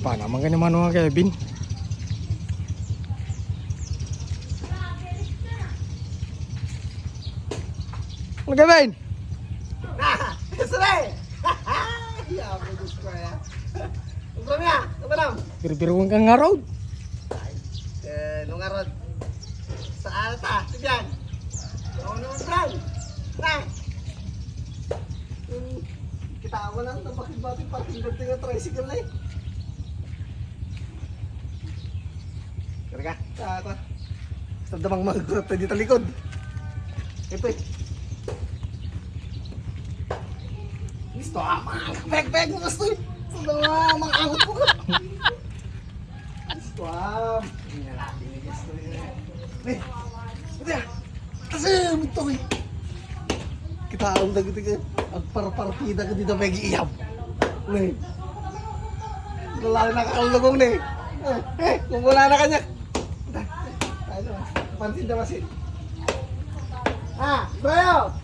Pa naman ganyan mga Kevin. Ano Kevin? Sere! Ya, bagus ko ya. Ubro niya, ubro. Biro-biro kang nga road. Nung arod. Sa alta, sigyan. Ano ubro? Na. Kita awan lang ng bakit parking lot ng tricycle na eh. Karga, ako. Sa damang magkurot na dito likod. Ito eh. Gusto peg mo gusto eh. Sa damang mangangot ko ka. Gusto hindi na natin yung gusto eh. Eh, ito kasi ito eh. Kita alam na gitu agparpartida ka dito peg iyam. Eh. Wala na kakalugong na eh. Kung wala na kanya. Ano, pansin na masin. Bro!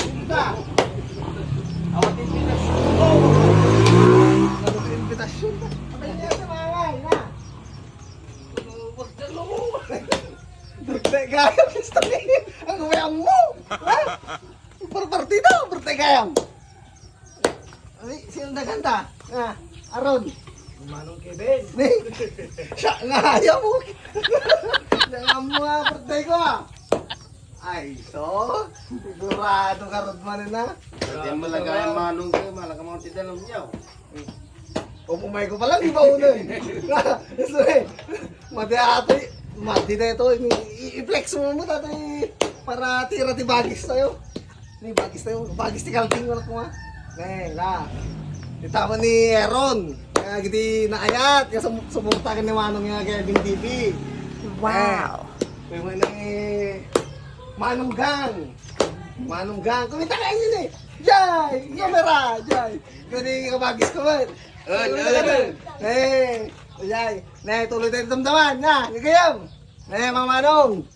Ita! Awat invitasyon. Ano ba invitasyon? Apa niya sa maway, na? Huwag na lumawag. Birthday gayam, gusto niya. Ang gawayang mo! Ha? Partida, birthday gayam. Ay, sino na ganda? Aron. Manong Kevin. Siya nga, ayaw mo. Siya mo nga, birthday ko Ay, so? Sigurado ka rod man na. Hindi mo lagay manong ko, malaka mga tidalong niyaw. O pumay ko pala, di ba una eh. So mati na ito, i-flex mo mo tato para tira ti bagis tayo. Bagis ti kalting ko na ko nga. La. Itama ni Aaron. Kaya giti naayat, kaya sumuta ka ni Manong nga kaya Bing TV. Wow. Kaya mo na Manong Gang. Kumita kayo yun eh. Jai! Kamera! Jai! Kani kabagis ko man. Jai! Tuloy tayo damdaman. Gagayam! Mga Manong!